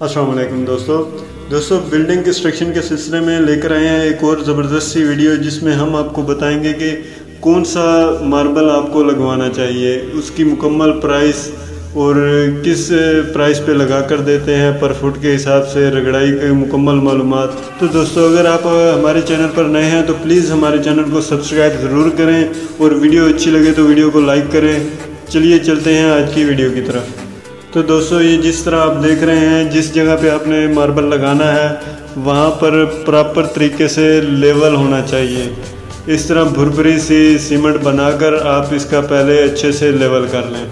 अस्सलाम वालेकुम दोस्तों बिल्डिंग कंस्ट्रक्शन के सिलसिले में लेकर आए हैं एक और ज़बरदस्त सी वीडियो, जिसमें हम आपको बताएंगे कि कौन सा मार्बल आपको लगवाना चाहिए, उसकी मुकम्मल प्राइस और किस प्राइस पे लगा कर देते हैं पर फुट के हिसाब से, रगड़ाई की मुकम्मल मालूमात। तो दोस्तों अगर आप हमारे चैनल पर नए हैं तो प्लीज़ हमारे चैनल को सब्सक्राइब ज़रूर करें और वीडियो अच्छी लगे तो वीडियो को लाइक करें। चलिए चलते हैं आज की वीडियो की तरफ। तो दोस्तों ये जिस तरह आप देख रहे हैं, जिस जगह पे आपने मार्बल लगाना है वहाँ पर प्रॉपर तरीके से लेवल होना चाहिए। इस तरह भुरभुरी सी सीमेंट बनाकर आप इसका पहले अच्छे से लेवल कर लें।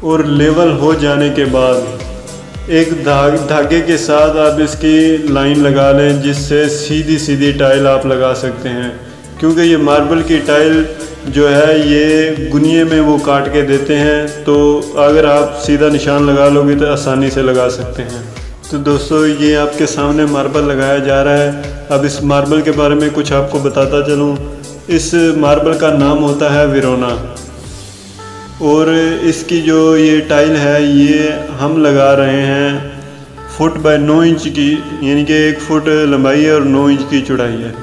और लेवल हो जाने के बाद एक धागे के साथ आप इसकी लाइन लगा लें, जिससे सीधी सीधी टाइल आप लगा सकते हैं। क्योंकि ये मार्बल की टाइल जो है ये गुनिये में वो काट के देते हैं, तो अगर आप सीधा निशान लगा लोगे तो आसानी से लगा सकते हैं। तो दोस्तों ये आपके सामने मार्बल लगाया जा रहा है। अब इस मार्बल के बारे में कुछ आपको बताता चलूँ। इस मार्बल का नाम होता है वेरोना, और इसकी जो ये टाइल है ये हम लगा रहे हैं फुट बाय 9 इंच की, यानी कि 1 फुट लंबाई है और 9 इंच की चौड़ाई है।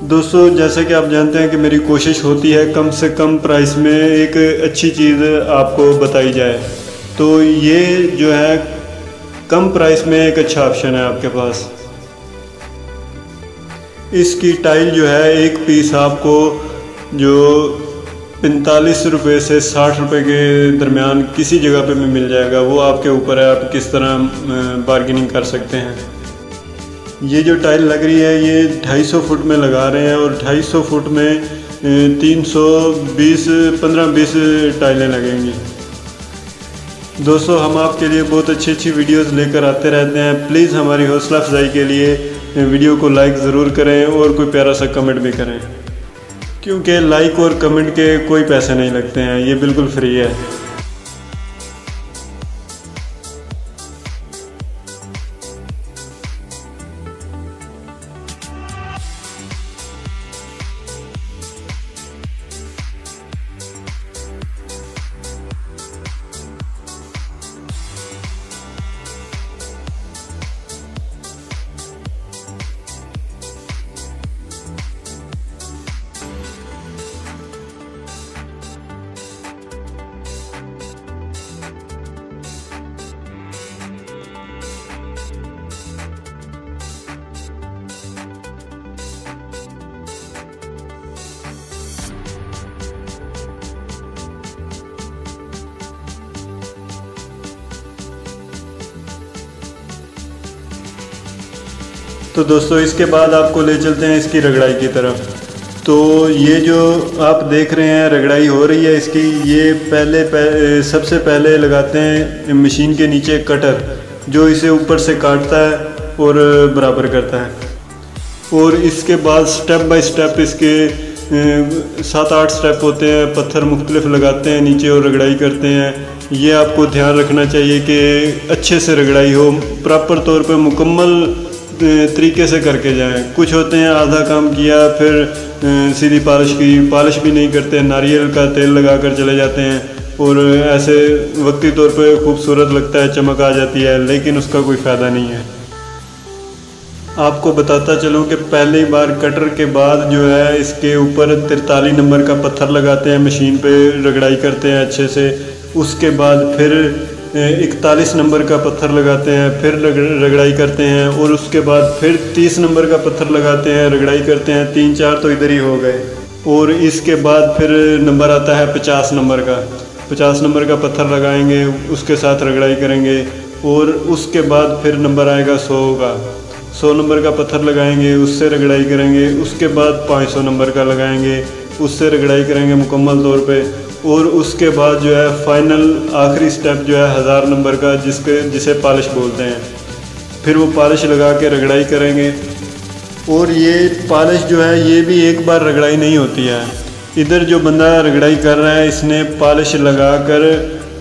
दोस्तों जैसा कि आप जानते हैं कि मेरी कोशिश होती है कम से कम प्राइस में एक अच्छी चीज़ आपको बताई जाए, तो ये जो है कम प्राइस में एक अच्छा ऑप्शन है आपके पास। इसकी टाइल जो है एक पीस आपको जो 45 रुपये से 60 रुपये के दरमियान किसी जगह पे भी मिल जाएगा। वो आपके ऊपर है, आप किस तरह बार्गेनिंग कर सकते हैं। ये जो टाइल लग रही है ये 250 फुट में लगा रहे हैं, और 250 फुट में 15-20 टाइलें लगेंगी। दोस्तों हम आपके लिए बहुत अच्छी वीडियोस लेकर आते रहते हैं। प्लीज़ हमारी हौसला अफजाई के लिए वीडियो को लाइक ज़रूर करें और कोई प्यारा सा कमेंट भी करें, क्योंकि लाइक और कमेंट के कोई पैसे नहीं लगते हैं, ये बिल्कुल फ्री है। तो दोस्तों इसके बाद आपको ले चलते हैं इसकी रगड़ाई की तरफ। तो ये जो आप देख रहे हैं रगड़ाई हो रही है इसकी, ये सबसे पहले लगाते हैं मशीन के नीचे कटर, जो इसे ऊपर से काटता है और बराबर करता है। और इसके बाद स्टेप बाय स्टेप इसके 7-8 स्टेप होते हैं, पत्थर मुख्तलिफ लगाते हैं नीचे और रगड़ाई करते हैं। ये आपको ध्यान रखना चाहिए कि अच्छे से रगड़ाई हो, प्रॉपर तौर पे मुकम्मल तरीके से करके जाएं। कुछ होते हैं आधा काम किया फिर सीधी पालिश की, पालिश भी नहीं करते, नारियल का तेल लगा कर चले जाते हैं, और ऐसे वक्ती तौर पे खूबसूरत लगता है, चमक आ जाती है, लेकिन उसका कोई फ़ायदा नहीं है। आपको बताता चलूँ कि पहली बार कटर के बाद जो है इसके ऊपर 43 नंबर का पत्थर लगाते हैं, मशीन पे रगड़ाई करते हैं अच्छे से। उसके बाद फिर 41 नंबर का पत्थर लगाते हैं, फिर रगड़ाई करते हैं, और उसके बाद फिर 30 नंबर का पत्थर लगाते हैं, रगड़ाई करते हैं। 3-4 तो इधर ही हो गए। और इसके बाद फिर नंबर आता है 50 नंबर का। 50 नंबर का पत्थर लगाएंगे, उसके साथ रगड़ाई करेंगे, और उसके बाद फिर नंबर आएगा 100 का। 100 नंबर का पत्थर लगाएंगे, उससे रगड़ाई करेंगे। उसके बाद 500 नंबर का लगाएंगे, उससे रगड़ाई करेंगे मुकम्मल तौर पे। और उसके बाद जो है फाइनल आखिरी स्टेप जो है 1000 नंबर का, जिसे पॉलिश बोलते हैं। फिर वो पॉलिश लगा के रगड़ाई करेंगे। और ये पॉलिश जो है ये भी एक बार रगड़ाई नहीं होती है। इधर जो बंदा रगड़ाई कर रहा है इसने पॉलिश लगाकर